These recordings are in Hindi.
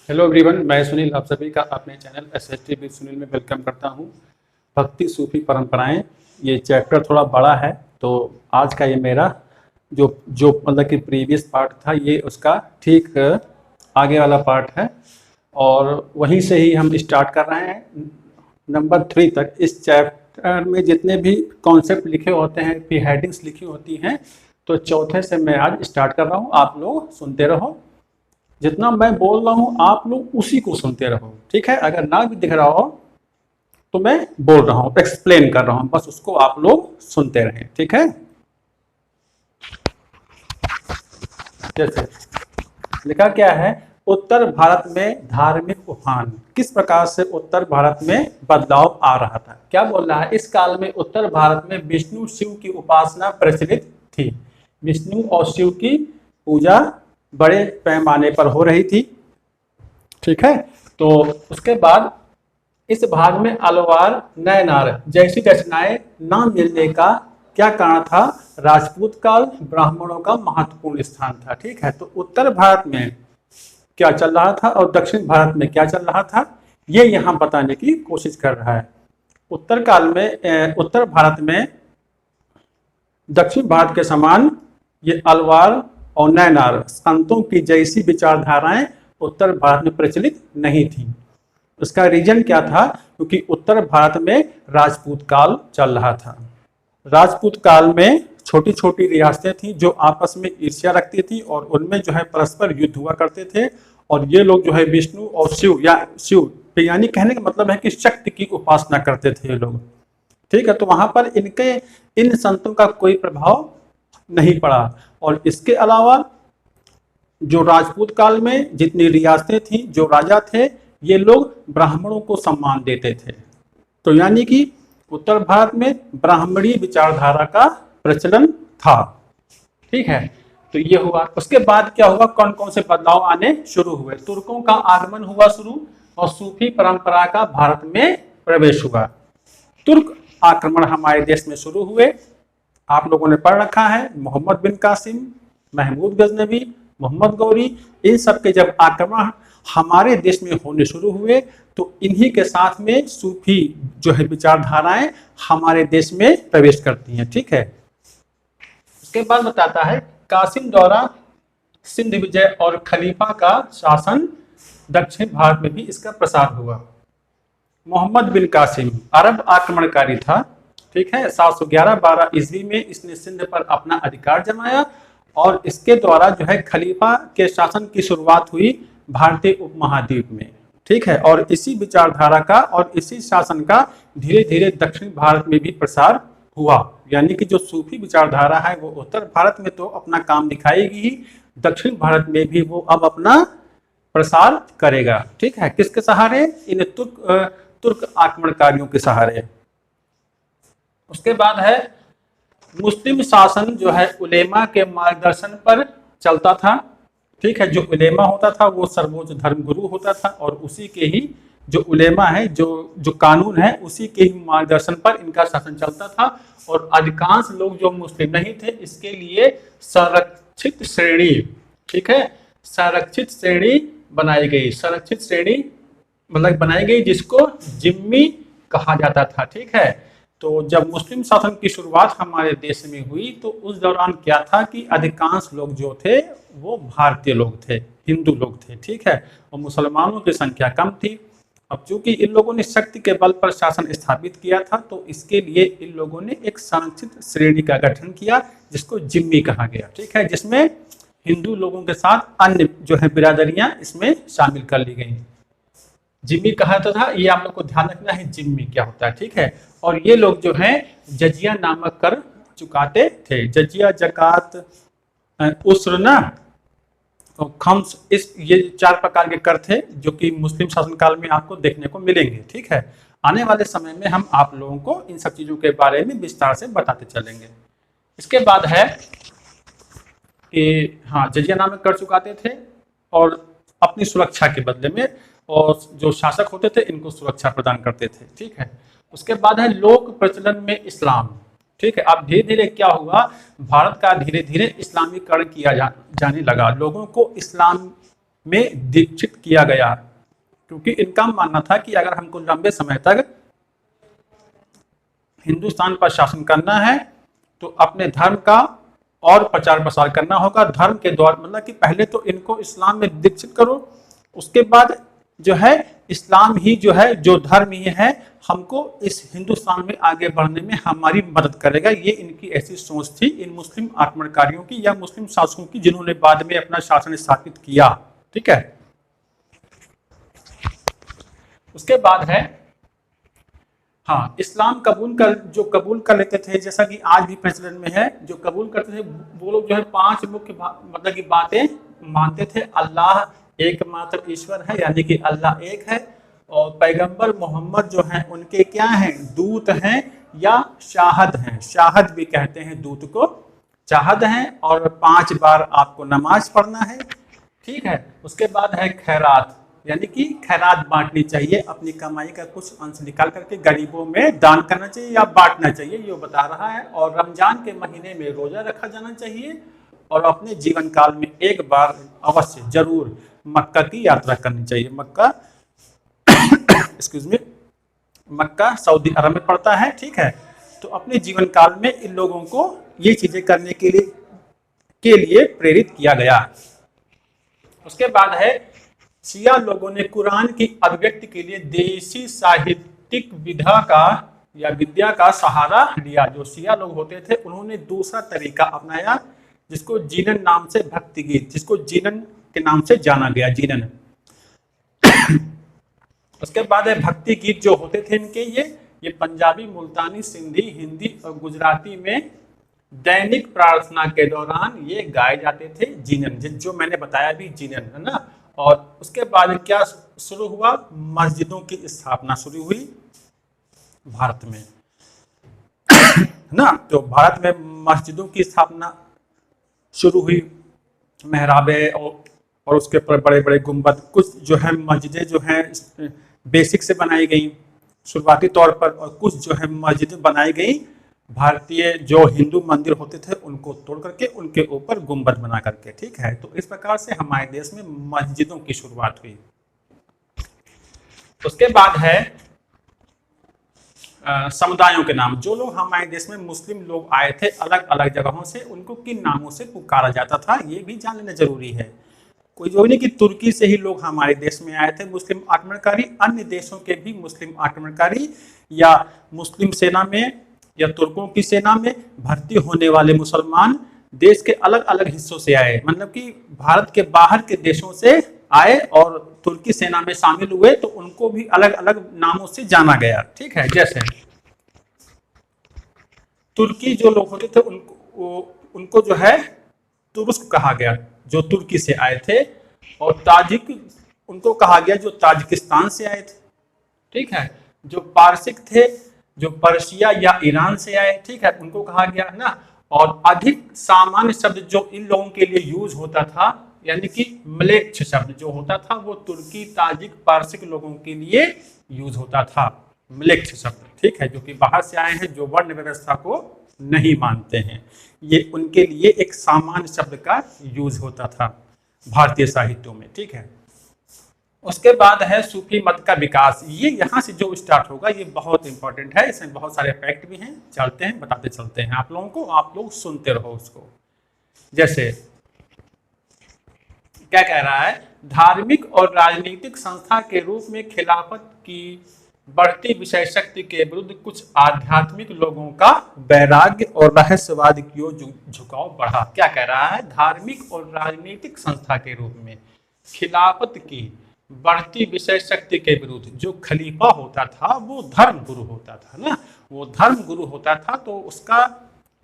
हेलो एवरीवन, मैं सुनील आप सभी का अपने चैनल SST विद सुनील में वेलकम करता हूं। भक्ति सूफी परंपराएं, ये चैप्टर थोड़ा बड़ा है। तो आज का ये मेरा जो जो मतलब कि प्रीवियस पार्ट था, ये उसका ठीक आगे वाला पार्ट है और वहीं से ही हम स्टार्ट कर रहे हैं नंबर 3 तक। इस चैप्टर में जितने भी कॉन्सेप्ट लिखे होते हैं, फिर हेडिंग्स लिखी होती हैं, तो चौथे से मैं आज स्टार्ट कर रहा हूँ। आप लोग सुनते रहो, जितना मैं बोल रहा हूँ आप लोग उसी को सुनते रहो, ठीक है। अगर ना भी दिख रहा हो तो मैं बोल रहा हूँ, एक्सप्लेन कर रहा हूँ, बस उसको आप लोग सुनते रहें, ठीक है। जैसे लिखा क्या है, उत्तर भारत में धार्मिक उफान। किस प्रकार से उत्तर भारत में बदलाव आ रहा था, क्या बोल रहा है। इस काल में उत्तर भारत में विष्णु शिव की उपासना प्रचलित थी। विष्णु और शिव की पूजा बड़े पैमाने पर हो रही थी, ठीक है। तो उसके बाद इस भाग में अलवार नयनार जैसी रचनाएं न मिलने का क्या कारण था। राजपूत काल, ब्राह्मणों का महत्वपूर्ण स्थान था, ठीक है। तो उत्तर भारत में क्या चल रहा था और दक्षिण भारत में क्या चल रहा था, ये यहाँ बताने की कोशिश कर रहा है। उत्तर काल में उत्तर भारत में दक्षिण भारत के समान ये अलवार और नयनार संतों की जैसी विचारधाराएं उत्तर भारत में प्रचलित नहीं थी। उसका रीजन क्या था, क्योंकि उत्तर भारत में राजपूत काल चल रहा था। राजपूत काल में छोटी छोटी रियासतें थी जो आपस में ईर्ष्या रखती थी और उनमें जो है परस्पर युद्ध हुआ करते थे। और ये लोग जो है विष्णु और शिव या शिव यानी कहने का मतलब है कि शक्ति की उपासना करते थे ये लोग, ठीक है। तो वहां पर इनके इन संतों का कोई प्रभाव नहीं पड़ा। और इसके अलावा जो राजपूत काल में जितनी रियासतें थी, जो राजा थे, ये लोग ब्राह्मणों को सम्मान देते थे। तो यानी कि उत्तर भारत में ब्राह्मणी विचारधारा का प्रचलन था, ठीक है। तो ये हुआ। उसके बाद क्या हुआ, कौन कौन से बदलाव आने शुरू हुए। तुर्कों का आगमन हुआ शुरू और सूफी परंपरा का भारत में प्रवेश हुआ। तुर्क आक्रमण हमारे देश में शुरू हुए। आप लोगों ने पढ़ रखा है, मोहम्मद बिन कासिम, महमूद गजनवी, मोहम्मद गौरी, इन सब के जब आक्रमण हमारे देश में होने शुरू हुए तो इन्हीं के साथ में सूफी जो है विचारधाराएं हमारे देश में प्रवेश करती हैं, ठीक है। उसके बाद बताता है, कासिम द्वारा सिंध विजय और खलीफा का शासन, दक्षिण भारत में भी इसका प्रसार हुआ। मोहम्मद बिन कासिम अरब आक्रमणकारी था, ठीक है। 711-12 ईस्वी में इसने सिंध पर अपना अधिकार जमाया और इसके द्वारा जो है खलीफा के शासन की शुरुआत हुई भारतीय उपमहाद्वीप में, ठीक है। और इसी विचारधारा का और इसी शासन का धीरे धीरे दक्षिण भारत में भी प्रसार हुआ। यानी कि जो सूफी विचारधारा है वो उत्तर भारत में तो अपना काम दिखाएगी ही, दक्षिण भारत में भी वो अब अपना प्रसार करेगा, ठीक है। किसके सहारे, इन तुर्क आक्रमणकारियों के सहारे। उसके बाद है, मुस्लिम शासन जो है उलेमा के मार्गदर्शन पर चलता था, ठीक है। जो उलेमा होता था वो सर्वोच्च धर्मगुरु होता था और उसी के ही जो उलेमा है, जो कानून है, उसी के ही मार्गदर्शन पर इनका शासन चलता था। और अधिकांश लोग जो मुस्लिम नहीं थे, इसके लिए संरक्षित श्रेणी, ठीक है, संरक्षित श्रेणी बनाई गई। संरक्षित श्रेणी मतलब बनाई गई जिसको जिम्मी कहा जाता था, ठीक है। तो जब मुस्लिम शासन की शुरुआत हमारे देश में हुई तो उस दौरान क्या था कि अधिकांश लोग जो थे वो भारतीय लोग थे, हिंदू लोग थे, ठीक है। और मुसलमानों की संख्या कम थी। अब चूंकि इन लोगों ने शक्ति के बल पर शासन स्थापित किया था तो इसके लिए इन लोगों ने एक संरक्षित श्रेणी का गठन किया जिसको जिम्मी कहा गया, ठीक है। जिसमें हिंदू लोगों के साथ अन्य जो है बिरादरियां इसमें शामिल कर ली गई। जिम्मी कहा था, ये आप लोग को ध्यान रखना है जिम्मी क्या होता है, ठीक है। और ये लोग जो हैं जजिया नामक कर चुकाते थे। जजिया, जकात, उसरना और खम्स, इस ये 4 प्रकार के कर थे जो कि मुस्लिम शासनकाल में आपको देखने को मिलेंगे, ठीक है। आने वाले समय में हम आप लोगों को इन सब चीजों के बारे में विस्तार से बताते चलेंगे। इसके बाद है कि हाँ, जजिया नामक कर चुकाते थे और अपनी सुरक्षा के बदले में, और जो शासक होते थे इनको सुरक्षा प्रदान करते थे, ठीक है। उसके बाद है लोक प्रचलन में इस्लाम, ठीक है। अब धीरे धीरे क्या हुआ, भारत का धीरे धीरे इस्लामीकरण किया जाने लगा। लोगों को इस्लाम में दीक्षित किया गया, क्योंकि इनका मानना था कि अगर हमको लंबे समय तक हिंदुस्तान पर शासन करना है तो अपने धर्म का और प्रचार प्रसार करना होगा। धर्म के द्वारा मतलब कि पहले तो इनको इस्लाम में दीक्षित करो, उसके बाद जो है इस्लाम ही जो है, जो धर्म ही है, हमको इस हिंदुस्तान में आगे बढ़ने में हमारी मदद करेगा। ये इनकी ऐसी सोच थी इन मुस्लिम आक्रमणकारियों की या मुस्लिम शासकों की, जिन्होंने बाद में अपना शासन स्थापित किया। ठीक है, उसके बाद है हाँ, इस्लाम कबूल कर लेते थे, जैसा कि आज भी प्रचलन में है, जो कबूल करते थे वो लोग जो है 5 मुख्य मतलब की बातें मानते थे। अल्लाह एकमात्र ईश्वर है, यानी कि अल्लाह एक है, और पैगंबर मोहम्मद जो हैं उनके क्या हैं, दूत हैं या शाहद हैं। शाहद भी कहते हैं दूत को, शाहद हैं, और 5 बार आपको नमाज पढ़ना है। ठीक है, उसके बाद है खैरात, यानी कि खैरात बांटनी चाहिए, अपनी कमाई का कुछ अंश निकाल करके गरीबों में दान करना चाहिए या बांटना चाहिए, ये बता रहा है। और रमजान के महीने में रोजा रखा जाना चाहिए, और अपने जीवन काल में एक बार अवश्य जरूर मक्का की यात्रा करनी चाहिए। मक्का एक्सक्यूज मी, मक्का सऊदी अरब में पड़ता है। ठीक है, तो अपने जीवन काल में इन लोगों को ये चीजें करने के लिए प्रेरित किया गया। उसके बाद है शिया लोगों ने कुरान की अभिव्यक्ति के लिए देशी साहित्यिक विद्या का सहारा लिया। जो शिया लोग होते थे उन्होंने दूसरा तरीका अपनाया, जिसको जीनन नाम से, भक्ति गीत, जिसको जीनन के नाम से जाना गया, जीनन। उसके बाद है भक्ति गीत जो होते थे इनके, ये पंजाबी, मुल्तानी, सिंधी, हिंदी और गुजराती में दैनिक प्रार्थना के दौरान ये गाए जाते थे। जीनन, जो मैंने बताया भी, जीनन है ना। और उसके बाद क्या शुरू हुआ, मस्जिदों की स्थापना शुरू हुई भारत में, है ना। तो भारत में मस्जिदों की स्थापना शुरू हुई, मेहराबे और उसके ऊपर बड़े बड़े गुंबद, कुछ जो है मस्जिदें जो हैं बेसिक से बनाई गई शुरुआती तौर पर, और कुछ जो है मस्जिदें बनाई गई भारतीय जो हिंदू मंदिर होते थे उनको तोड़ करके उनके ऊपर गुंबद बना करके। ठीक है, तो इस प्रकार से हमारे देश में मस्जिदों की शुरुआत हुई। उसके बाद है समुदायों के नाम। जो लोग हमारे देश में मुस्लिम लोग आए थे अलग अलग जगहों से, उनको किन नामों से पुकारा जाता था, ये भी जान लेना जरूरी है। कोई जो नहीं कि तुर्की से ही लोग हमारे देश में आए थे मुस्लिम आक्रमणकारी, अन्य देशों के भी मुस्लिम आक्रमणकारी या मुस्लिम सेना में या तुर्कों की सेना में भर्ती होने वाले मुसलमान देश के अलग अलग हिस्सों से आए, मतलब कि भारत के बाहर के देशों से आए और तुर्की सेना में शामिल हुए, तो उनको भी अलग अलग नामों से जाना गया। ठीक है, जैसे तुर्की जो लोग होते थे उनको जो है तुरुस्क कहा गया, जो तुर्की से आए थे, और ताजिक उनको कहा गया जो ताजिकिस्तान से आए थे। ठीक है, जो पारसिक थे, जो पर्शिया या ईरान से आए, ठीक है, उनको कहा गया है ना। और अधिक सामान्य शब्द जो इन लोगों के लिए यूज होता था, यानी कि म्लेच्छ शब्द जो होता था, वो तुर्की, ताजिक, पारसिक लोगों के लिए यूज होता था, म्लेच्छ शब्द। ठीक है, जो कि बाहर से आए हैं, जो वर्ण व्यवस्था को नहीं मानते हैं, ये उनके लिए एक सामान्य शब्द का यूज होता था भारतीय साहित्यों में। ठीक है, उसके बाद है सूफी मत का विकास। ये यहाँ से जो स्टार्ट होगा ये बहुत इंपॉर्टेंट है, इसमें बहुत सारे फैक्ट भी हैं, चलते हैं बताते चलते हैं आप लोगों को, आप लोग सुनते रहो उसको। जैसे क्या कह रहा है, धार्मिक और राजनीतिक संस्था के रूप में खिलाफत की बढ़ती विषय शक्ति के विरुद्ध कुछ आध्यात्मिक लोगों का वैराग्य और रहस्यवाद की ओर झुकाव बढ़ा। क्या कह रहा है, धार्मिक और राजनीतिक संस्था के रूप में खिलाफत की बढ़ती विषय शक्ति के विरुद्ध, जो खलीफा होता था वो धर्म गुरु होता था ना, वो धर्म गुरु होता था, तो उसका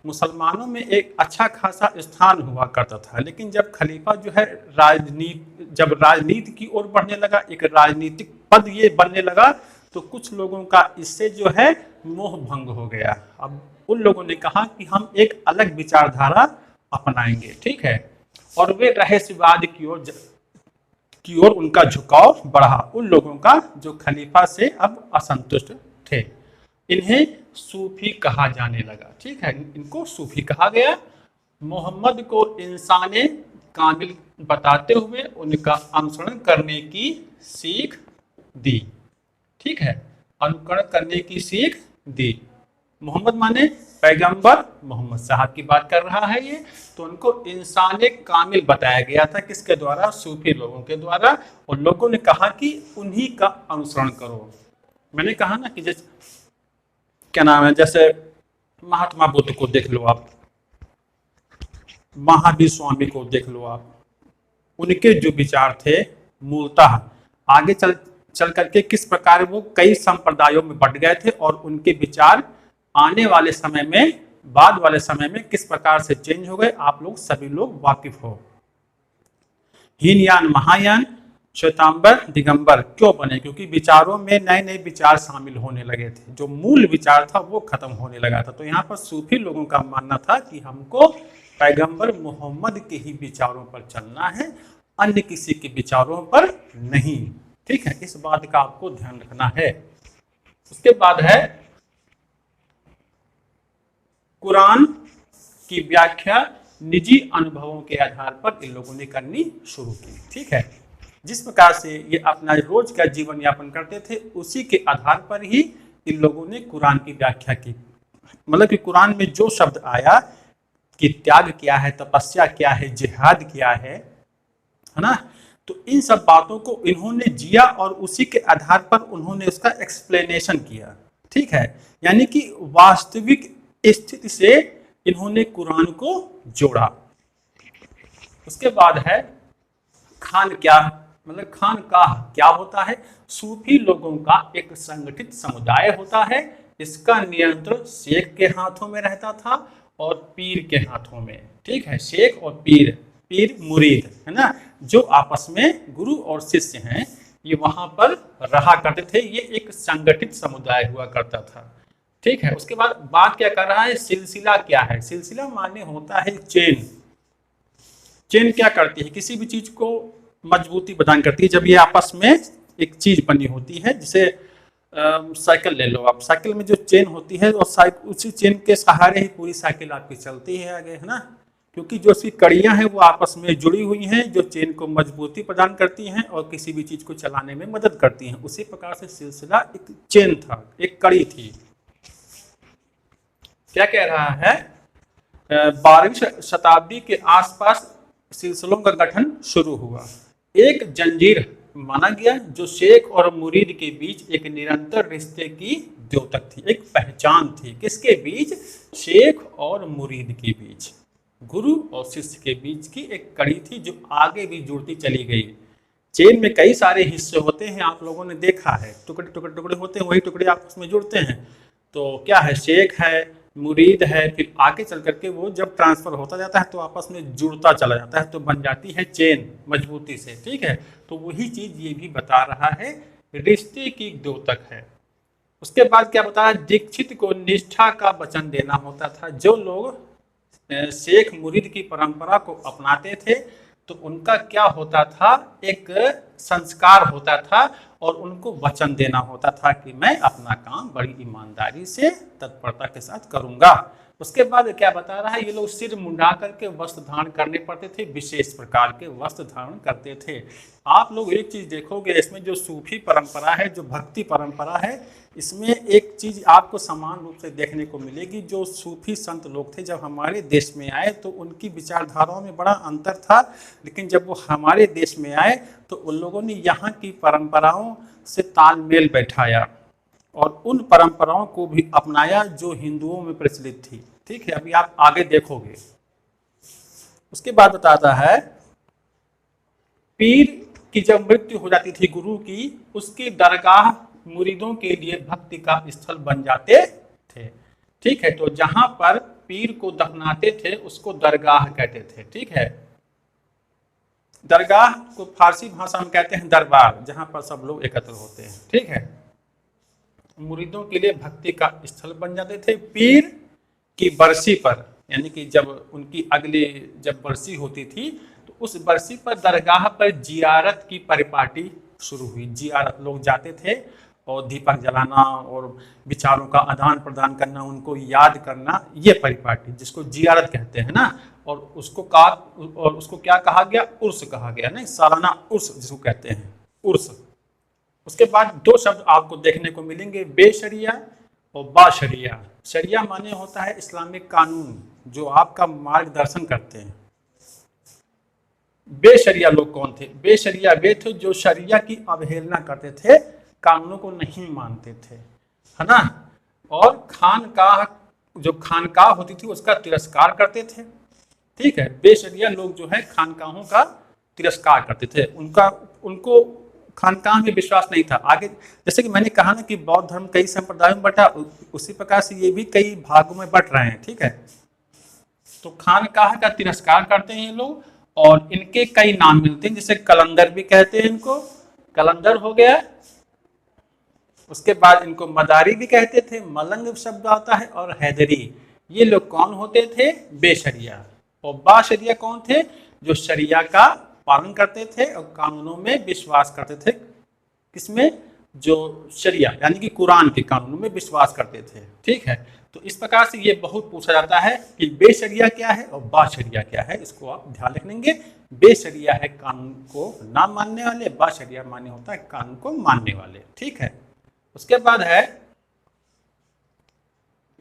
मुसलमानों में एक अच्छा खासा स्थान हुआ करता था। लेकिन जब खलीफा जो है राजनीति की ओर बढ़ने लगा, एक राजनीतिक पद ये बनने लगा, तो कुछ लोगों का इससे जो है मोह भंग हो गया। अब उन लोगों ने कहा कि हम एक अलग विचारधारा अपनाएंगे। ठीक है, और वे रहस्यवाद की ओर उनका झुकाव बढ़ा, उन लोगों का जो खलीफा से अब असंतुष्ट थे। इन्हें सूफी कहा जाने लगा। ठीक है, इनको सूफी कहा गया। मोहम्मद को इंसाने कामिल बताते हुए उनका अनुसरण करने की सीख दी। ठीक है, अनुकरण करने की सीख दी। मोहम्मद माने पैगंबर मोहम्मद साहब की बात कर रहा है ये। तो उनको इंसान कामिल बताया गया था, किसके द्वारा? सूफी लोगों के द्वारा। और लोगों ने कहा कि उन्हीं का अनुसरण करो। मैंने कहा ना कि जैसे क्या नाम है, जैसे महात्मा बुद्ध को देख लो आप, महावीर स्वामी को देख लो आप, उनके जो विचार थे मूलतः आगे चल करके किस प्रकार वो कई संप्रदायों में बट गए थे, और उनके विचार आने वाले समय में, बाद वाले समय में किस प्रकार से चेंज हो गए, आप लोग सभी लोग वाकिफ हो। हीनयान महायान, श्वेतांबर दिगंबर क्यों बने? क्योंकि विचारों में नए नए विचार शामिल होने लगे थे, जो मूल विचार था वो खत्म होने लगा था। तो यहाँ पर सूफी लोगों का मानना था कि हमको पैगंबर मोहम्मद के ही विचारों पर चलना है, अन्य किसी के विचारों पर नहीं। ठीक है, इस बात का आपको ध्यान रखना है। उसके बाद है कुरान की व्याख्या निजी अनुभवों के आधार पर इन लोगों ने करनी शुरू की। ठीक है, जिस प्रकार से ये अपना रोज का जीवन यापन करते थे उसी के आधार पर ही इन लोगों ने कुरान की व्याख्या की। मतलब कि कुरान में जो शब्द आया कि त्याग क्या है, तपस्या क्या है, जिहाद क्या है ना, तो इन सब बातों को इन्होंने जिया और उसी के आधार पर उन्होंने उसका एक्सप्लेनेशन किया। ठीक है, यानी कि वास्तविक स्थिति से इन्होंने कुरान को जोड़ा। उसके बाद है खान क्या, मतलब खानकाह क्या होता है? सूफी लोगों का एक संगठित समुदाय होता है। इसका नियंत्रण शेख के हाथों में रहता था और पीर के हाथों में। ठीक है, शेख और पीर, पीर मुरीद है ना, जो आपस में गुरु और शिष्य हैं, ये वहां पर रहा करते थे। ये एक संगठित समुदाय हुआ करता था। ठीक है, उसके बाद बात क्या कर रहा है? सिलसिला क्या है? सिलसिला माने होता है चेन। चेन क्या करती है? किसी भी चीज को मजबूती प्रदान करती है। जब ये आपस में एक चीज बनी होती है, जैसे साइकिल ले लो आप, साइकिल में जो चेन होती है और उसी चेन के सहारे ही पूरी साइकिल आपकी चलती है आगे, है ना, क्योंकि जो उसकी कड़ियां हैं वो आपस में जुड़ी हुई हैं, जो चेन को मजबूती प्रदान करती हैं और किसी भी चीज को चलाने में मदद करती हैं। उसी प्रकार से सिलसिला एक चेन था, एक कड़ी थी। क्या कह रहा है? 12वीं शताब्दी के आसपास सिलसिलों का गठन शुरू हुआ। एक जंजीर माना गया जो शेख और मुरीद के बीच एक निरंतर रिश्ते की द्योतक थी, एक पहचान थी। किसके बीच? शेख और मुरीद के बीच, गुरु और शिष्य के बीच की एक कड़ी थी जो आगे भी जुड़ती चली गई। चेन में कई सारे हिस्से होते हैं, आप लोगों ने देखा है, टुकड़े टुकड़े टुकड़े होते हैं, वही टुकड़े आपस में जुड़ते हैं। तो क्या है? शेख है, मुरीद है, फिर आगे चल करके वो जब ट्रांसफर होता जाता है तो आपस में जुड़ता चला जाता है, तो बन जाती है चेन मजबूती से। ठीक है, तो वही चीज ये भी बता रहा है, रिश्ते की द्योतक है। उसके बाद क्या बताया? दीक्षित को निष्ठा का वचन देना होता था। जो लोग शेख मुरीद की परंपरा को अपनाते थे तो उनका क्या होता था? एक संस्कार होता था और उनको वचन देना होता था कि मैं अपना काम बड़ी ईमानदारी से तत्परता के साथ करूंगा। उसके बाद क्या बता रहा है? ये लोग सिर मुंडा करके वस्त्र धारण करने पड़ते थे, विशेष प्रकार के वस्त्र धारण करते थे। आप लोग एक चीज देखोगे, इसमें जो सूफी परंपरा है, जो भक्ति परंपरा है, इसमें एक चीज आपको समान रूप से देखने को मिलेगी। जो सूफी संत लोग थे जब हमारे देश में आए तो उनकी विचारधाराओं में बड़ा अंतर था, लेकिन जब वो हमारे देश में आए तो उन लोगों ने यहाँ की परंपराओं से तालमेल बैठाया और उन परंपराओं को भी अपनाया जो हिंदुओं में प्रचलित थी। ठीक है, अभी आप आगे देखोगे। उसके बाद बताता है, पीर की जब मृत्यु हो जाती थी गुरु की, उसकी दरगाह मुरीदों के लिए भक्ति का स्थल बन जाते थे। ठीक है, तो जहां पर पीर को दफनाते थे उसको दरगाह कहते थे। ठीक है, दरगाह को फारसी भाषा में कहते हैं दरबार, जहां पर सब लोग एकत्र होते हैं। ठीक है, मुरीदों के लिए भक्ति का स्थल बन जाते थे। पीर की बरसी पर, यानी कि जब उनकी अगली जब बरसी होती थी तो उस बरसी पर दरगाह पर जियारत की परिपाटी शुरू हुई। जियारत, लोग जाते थे और दीपक जलाना और विचारों का आदान प्रदान करना, उनको याद करना, ये परिपाटी जिसको जियारत कहते हैं ना, और उसको क्या कहा गया, उर्स कहा गया, नहीं सालाना उर्स जिसको कहते हैं उर्स। उसके बाद दो शब्द आपको देखने को मिलेंगे, बेशरिया और बाशरिया। शरिया माने होता है इस्लामिक कानून जो आपका मार्गदर्शन करते हैं। बेशरिया लोग कौन थे? बेशरिया वे थे जो शरिया की अवहेलना करते थे, कानूनों को नहीं मानते थे, है ना। और खानकाह, जो खानकाह होती थी उसका तिरस्कार करते थे। ठीक है, बेशरिया लोग जो है खानकाहों का तिरस्कार करते थे, उनको खानकाह में विश्वास नहीं था। आगे जैसे कि मैंने कहा ना कि बौद्ध धर्म कई संप्रदायों में बटा, उसी प्रकार से ये भी कई भागों में बट रहे हैं। ठीक है, तो खानकाह का तिरस्कार करते हैं ये लोग, और इनके कई नाम मिलते हैं, जैसे कलंदर भी कहते हैं इनको, कलंदर हो गया। उसके बाद इनको मदारी भी कहते थे, मलंग शब्द आता है, और हैदरी। ये लोग कौन होते थे? बेशरिया। और बाशरिया कौन थे? जो शरिया का पालन करते थे और कानूनों में विश्वास करते थे। किसमें? जो शरिया यानी कि कुरान के कानूनों में विश्वास करते थे। ठीक है, तो इस प्रकार से ये बहुत पूछा जाता है कि बेशरिया क्या है और बाशरिया क्या है, इसको आप ध्यान रखेंगे। बेशरिया है कानून को ना मानने वाले, बाशरिया माने होता है कानून को मानने वाले। ठीक है, उसके बाद है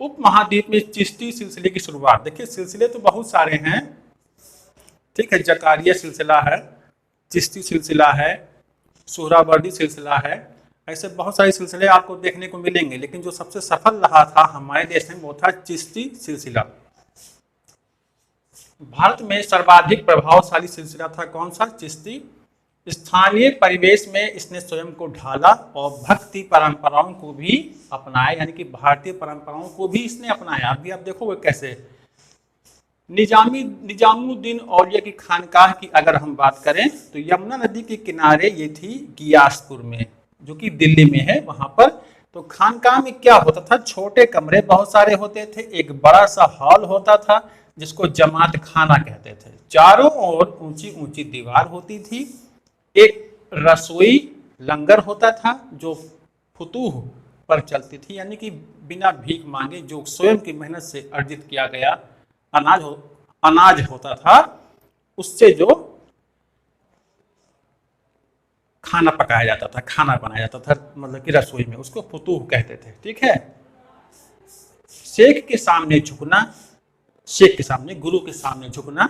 उपमहाद्वीप में चिश्ती सिलसिले की शुरुआत। देखिए सिलसिले तो बहुत सारे हैं। ठीक है, जकारिया सिलसिला है, चिश्ती सिलसिला है, सोहरावर्दी सिलसिला है, ऐसे बहुत सारे सिलसिले आपको देखने को मिलेंगे, लेकिन जो सबसे सफल रहा था हमारे देश में वो था चिश्ती सिलसिला। भारत में सर्वाधिक प्रभावशाली सिलसिला था कौन सा? चिश्ती। स्थानीय परिवेश में इसने स्वयं को ढाला और भक्ति परंपराओं को भी अपनाया, यानी कि भारतीय परंपराओं को भी इसने अपनाया। अभी आप देखोगे कैसे। निजामुद्दीन औलिया की खानकाह की अगर हम बात करें तो यमुना नदी के किनारे ये थी गियासपुर में, जो कि दिल्ली में है वहां पर। तो खानकाह में क्या होता था? छोटे कमरे बहुत सारे होते थे, एक बड़ा सा हॉल होता था जिसको जमात खाना कहते थे, चारों ओर ऊंची ऊंची दीवार होती थी, एक रसोई लंगर होता था जो फुतूह पर चलती थी, यानी कि बिना भीख मांगे जो स्वयं की मेहनत से अर्जित किया गया अनाज होता था, उससे जो खाना पकाया जाता था, खाना बनाया जाता था, मतलब कि रसोई में, उसको फुतूह कहते थे। ठीक है, शेख के सामने झुकना, शेख के सामने, गुरु के सामने झुकना,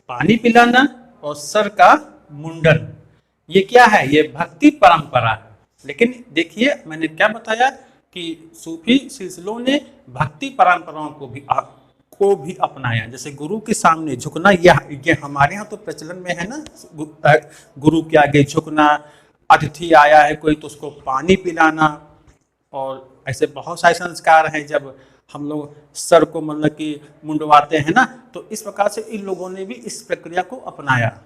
पानी पिलाना और सर का मुंडन, ये क्या है? ये भक्ति परंपरा है। लेकिन देखिए मैंने क्या बताया कि सूफी सिलसिलों ने भक्ति परंपराओं को भी अपनाया। जैसे गुरु के सामने झुकना, ये हमारे यहाँ तो प्रचलन में है ना, गुरु के आगे झुकना, अतिथि आया है कोई तो उसको पानी पिलाना, और ऐसे बहुत सारे संस्कार हैं जब हम लोग सर को मतलब कि मुंडवाते हैं ना, तो इस प्रकार से इन लोगों ने भी इस प्रक्रिया को अपनाया।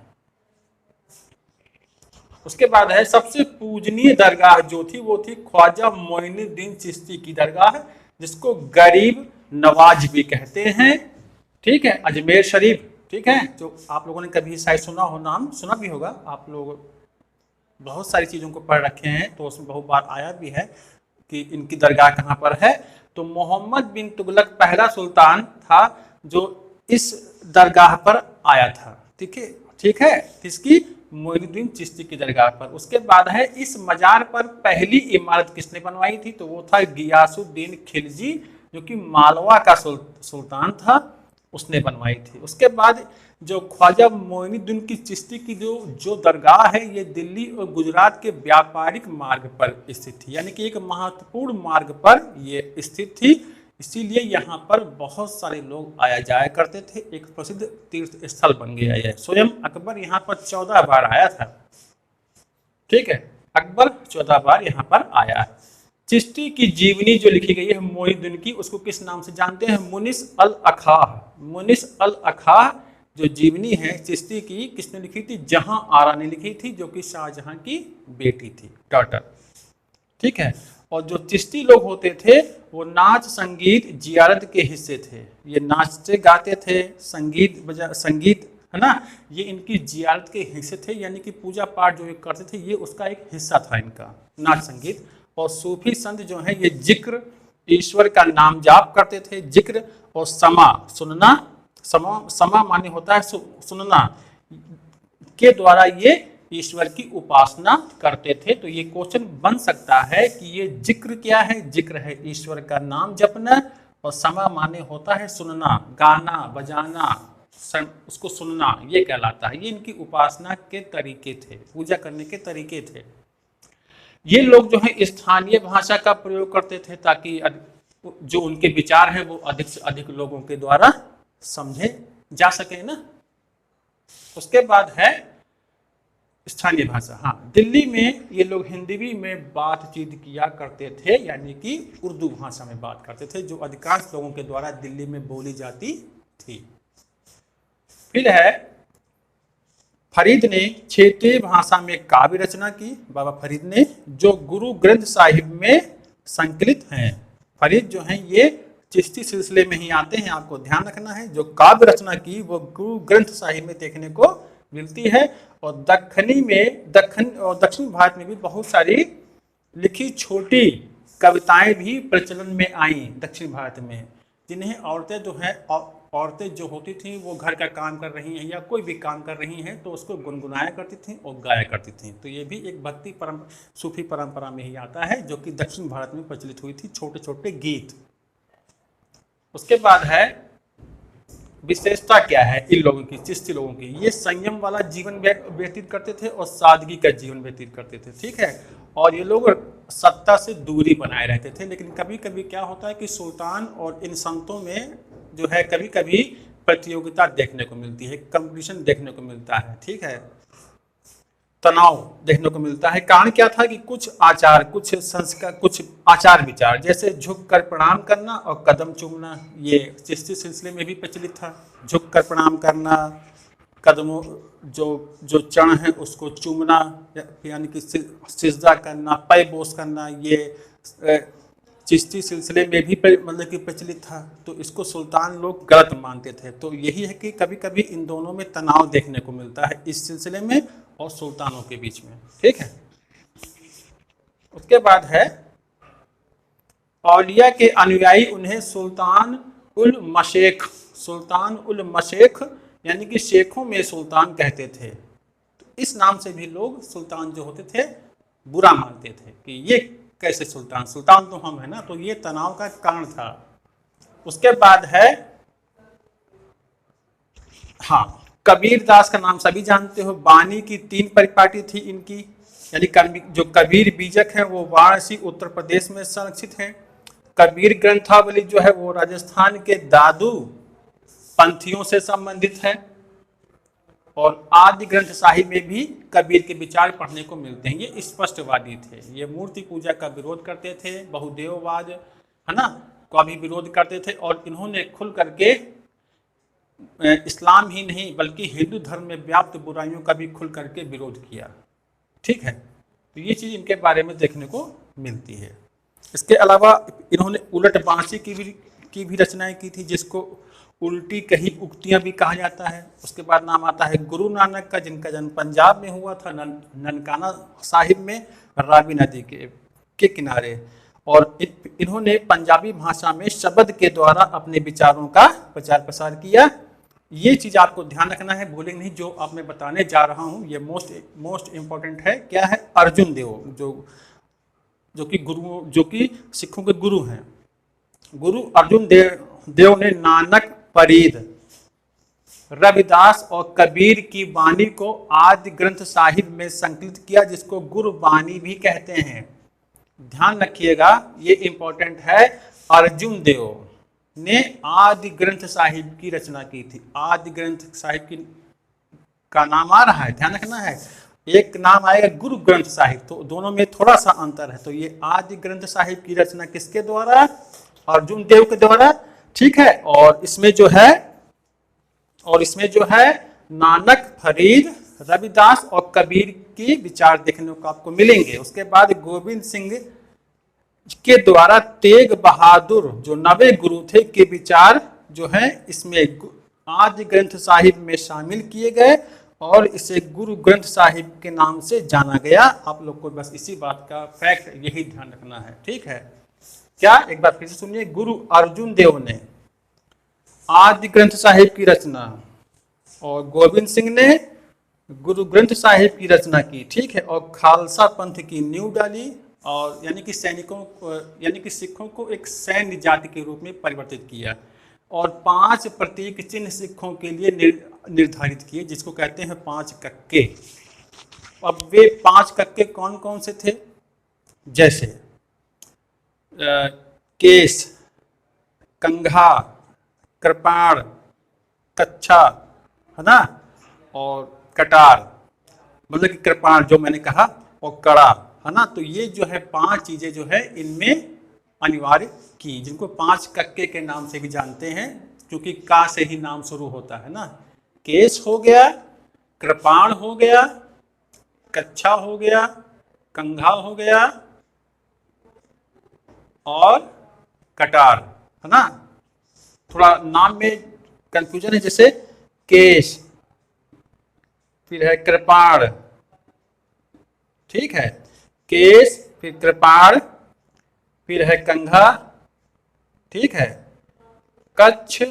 उसके बाद है सबसे पूजनीय दरगाह जो थी वो थी ख्वाजा मोइनुद्दीन चिश्ती की दरगाह, जिसको गरीब नवाज भी कहते हैं। ठीक है, अजमेर शरीफ। ठीक है, जो आप लोगों ने कभी शायद सुना हो, नाम सुना भी होगा, आप लोग बहुत सारी चीज़ों को पढ़ रखे हैं तो उसमें बहुत बार आया भी है कि इनकी दरगाह कहाँ पर है। तो मोहम्मद बिन तुगलक पहला सुल्तान था जो इस दरगाह पर आया था। ठीक है, किसकी? मोइनुद्दीन चिश्ती की दरगाह पर। उसके बाद है इस मजार पर पहली इमारत किसने बनवाई थी? तो वो था गियासुद्दीन खिलजी, जो कि मालवा का सुल्तान था, उसने बनवाई थी। उसके बाद जो ख्वाजा मोइनुद्दीन की चिश्ती की जो दरगाह है, ये दिल्ली और गुजरात के व्यापारिक मार्ग पर स्थित थी, यानी कि एक महत्वपूर्ण मार्ग पर ये स्थित थी, इसीलिए यहाँ पर बहुत सारे लोग आया जाया करते थे। एक प्रसिद्ध तीर्थ स्थल बन गया है। स्वयं अकबर यहाँ पर 14 बार आया था। ठीक है, अकबर 14 बार यहाँ पर आया है। चिश्ती की जीवनी जो लिखी गई है मोइनुद्दीन की, उसको किस नाम से जानते हैं? मुनिस अल अखाह। मुनिस अल अखाह जो जीवनी है चिश्ती की, किसने लिखी थी? जहां आरा ने लिखी थी, जो कि शाहजहां की बेटी थी, डॉटर। ठीक है, और जो चिश्ती लोग होते थे वो नाच संगीत जियारत के हिस्से थे, ये नाचते गाते थे, संगीत है ना, ये इनकी जियारत के हिस्से थे, यानी कि पूजा पाठ जो करते थे ये उसका एक हिस्सा था इनका, नाच संगीत। और सूफी संत जो है ये जिक्र, ईश्वर का नाम जाप करते थे, जिक्र और समा, सुनना, समा माने होता है सुनना, के द्वारा ये ईश्वर की उपासना करते थे। तो ये क्वेश्चन बन सकता है कि ये जिक्र क्या है, जिक्र है ईश्वर का नाम जपना, और समा माने होता है सुनना, गाना बजाना, उसको सुनना, ये कहलाता है। ये इनकी उपासना के तरीके थे, पूजा करने के तरीके थे। ये लोग जो है स्थानीय भाषा का प्रयोग करते थे ताकि जो उनके विचार हैं वो अधिक से अधिक लोगों के द्वारा समझे जा सके ना। उसके बाद है स्थानीय भाषा। हाँ, दिल्ली में ये लोग हिंदी में बातचीत किया करते थे, यानी कि उर्दू भाषा में बात करते थे, जो अधिकांश लोगों के द्वारा दिल्ली में बोली जाती थी। फिर है फरीद ने क्षेत्रीय भाषा में काव्य रचना की, बाबा फरीद ने, जो गुरु ग्रंथ साहिब में संकलित हैं। फरीद जो हैं ये चिश्ती सिलसिले में ही आते हैं, आपको ध्यान रखना है। जो काव्य रचना की वो गुरु ग्रंथ साहिब में देखने को मिलती है। और दक्षिण भारत में भी बहुत सारी लिखी छोटी कविताएं भी प्रचलन में आई दक्षिण भारत में, जिन्हें औरतें जो है औरतें जो होती थी वो घर का काम कर रही हैं या कोई भी काम कर रही हैं तो उसको गुनगुनाया करती थी और गाया करती थी। तो ये भी एक भक्ति सूफी परंपरा में ही आता है, जो कि दक्षिण भारत में प्रचलित हुई थी, छोटे छोटे गीत। उसके बाद है विशेषता क्या है इन लोगों की, चिश्ती लोगों की, ये संयम वाला जीवन व्यतीत करते थे और सादगी का जीवन व्यतीत करते थे, ठीक है। और ये लोग सत्ता से दूरी बनाए रहते थे। लेकिन कभी कभी क्या होता है कि सुल्तान और इन संतों में जो है कभी कभी प्रतियोगिता देखने को मिलती है, कंपटीशन देखने को मिलता है, ठीक है, तनाव देखने को मिलता है। कारण क्या था कि कुछ आचार, कुछ संस्कार, कुछ आचार विचार, जैसे झुक कर प्रणाम करना और कदम चूमना, ये चिश्ती सिलसिले में भी प्रचलित था। झुक कर प्रणाम करना, कदमों जो चरण है उसको चूमना, यानी कि सिजदा करना, पैर बोस करना, ये चिश्ती सिलसिले में भी मतलब कि प्रचलित था। तो इसको सुल्तान लोग गलत मानते थे। तो यही है कि कभी कभी इन दोनों में तनाव देखने को मिलता है, इस सिलसिले में और सुल्तानों के बीच में, ठीक है। उसके बाद है औलिया के अनुयायी उन्हें सुल्तान उल मशेख यानी कि शेखों में सुल्तान कहते थे। तो इस नाम से भी लोग सुल्तान जो होते थे बुरा मानते थे कि ये कैसे सुल्तान तो हम है ना। तो ये तनाव का कारण था। उसके बाद है हाँ, कबीर दास का नाम सभी जानते हो। बानी की 3 परिपाटी थी इनकी, यानी जो कबीर बीजक है वो वाराणसी उत्तर प्रदेश में संरक्षित है। कबीर ग्रंथावली जो है वो राजस्थान के दादू पंथियों से संबंधित है। और आदि ग्रंथ साहिब में भी कबीर के विचार पढ़ने को मिलते हैं। ये स्पष्टवादी थे, ये मूर्ति पूजा का विरोध करते थे, बहुदेववाद है ना का भी विरोध करते थे। और इन्होंने खुल करके इस्लाम ही नहीं बल्कि हिंदू धर्म में व्याप्त बुराइयों का भी खुल करके विरोध किया, ठीक है। तो ये चीज इनके बारे में देखने को मिलती है। इसके अलावा इन्होंने उलट बांसी की भी रचनाएं की थी, जिसको उल्टी कही उक्तियां भी कहा जाता है। उसके बाद नाम आता है गुरु नानक का, जिनका जन्म पंजाब में हुआ था, ननकाना साहिब में, रावी नदी के किनारे। और इन्होंने पंजाबी भाषा में शब्द के द्वारा अपने विचारों का प्रचार प्रसार किया। ये चीज आपको ध्यान रखना है, भूलेंगे नहीं। जो आप मैं बताने जा रहा हूँ ये मोस्ट इंपॉर्टेंट है। क्या है? अर्जुन देव जो कि सिखों के गुरु हैं। गुरु अर्जुन देव ने नानक, फरीद, रविदास और कबीर की वाणी को आदि ग्रंथ साहिब में संकलित किया, जिसको गुरु वाणी भी कहते हैं। ध्यान रखिएगा, ये इंपॉर्टेंट है। अर्जुन देव ने आदि ग्रंथ साहिब की रचना की थी। आदि ग्रंथ साहिब का नाम आ रहा है, ध्यान रखना है। एक नाम आएगा गुरु ग्रंथ साहिब, तो दोनों में थोड़ा सा अंतर है। तो ये आदि ग्रंथ साहिब की रचना किसके द्वारा? अर्जुन देव के द्वारा, ठीक है। और इसमें जो है नानक, फरीद, रविदास और कबीर की विचार देखने को आपको मिलेंगे। उसके बाद गोविंद सिंह के द्वारा तेग बहादुर जो नवे गुरु थे के विचार जो है इसमें आदि ग्रंथ साहिब में शामिल किए गए और इसे गुरु ग्रंथ साहिब के नाम से जाना गया। आप लोग को बस इसी बात का फैक्ट यही ध्यान रखना है, ठीक है। क्या? एक बार फिर से सुनिए। गुरु अर्जुन देव ने आदि ग्रंथ साहिब की रचना, और गोविंद सिंह ने गुरु ग्रंथ साहिब की रचना की, ठीक है, और खालसा पंथ की नींव डाली, और यानी कि यानी कि सिखों को एक सैन्य जाति के रूप में परिवर्तित किया, और 5 प्रतीक चिन्ह सिखों के लिए निर्धारित किए, जिसको कहते हैं 5 कक्के। अब वे 5 कक्के कौन कौन से थे? जैसे केस, कंघा, कृपाण, कच्छा, है ना, और कटार, मतलब कि कृपाण जो मैंने कहा, और कड़ा, है ना। तो ये जो है 5 चीजें जो है इनमें अनिवार्य की, जिनको 5 कक्के के नाम से भी जानते हैं, क्योंकि का से ही नाम शुरू होता है ना। केस हो गया, कृपाण हो गया, कच्छा हो गया, कंघा हो गया, और कटार, है ना। थोड़ा नाम में कंफ्यूजन है, जैसे केश, फिर है कृपाण, ठीक है, केश, फिर कृपाण, फिर है कंघा, ठीक है, कच्छ,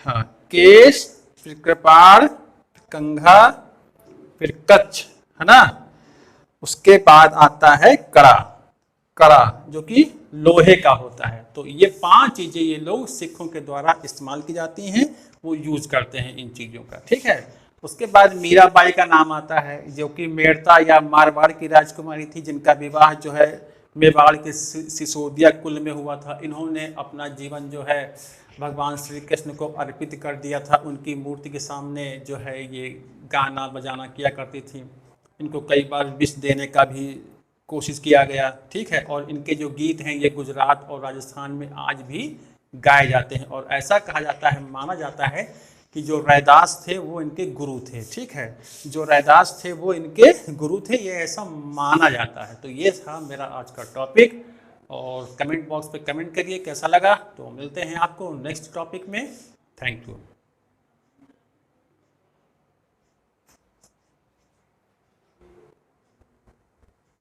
हाँ, केश, फिर कृपाण, कंघा, फिर कच्छ, है ना। उसके बाद आता है कड़ा, कड़ा जो कि लोहे का होता है। तो ये 5 चीजें ये लोग सिखों के द्वारा इस्तेमाल की जाती हैं, वो यूज करते हैं इन चीजों का, ठीक है। उसके बाद मीराबाई का नाम आता है, जो कि मेड़ता या मारवाड़ की राजकुमारी थी, जिनका विवाह जो है मेवाड़ के सिसोदिया कुल में हुआ था। इन्होंने अपना जीवन जो है भगवान श्री कृष्ण को अर्पित कर दिया था। उनकी मूर्ति के सामने जो है ये गाना बजाना किया करती थी। इनको कई बार विष देने का भी कोशिश किया गया, ठीक है। और इनके जो गीत हैं ये गुजरात और राजस्थान में आज भी गाए जाते हैं, और ऐसा कहा जाता है, माना जाता है कि जो रैदास थे वो इनके गुरु थे, ठीक है, जो रैदास थे वो इनके गुरु थे, ये ऐसा माना जाता है। तो ये था मेरा आज का टॉपिक, और कमेंट बॉक्स पे कमेंट करिए कैसा लगा। तो मिलते हैं आपको नेक्स्ट टॉपिक में। Thank you.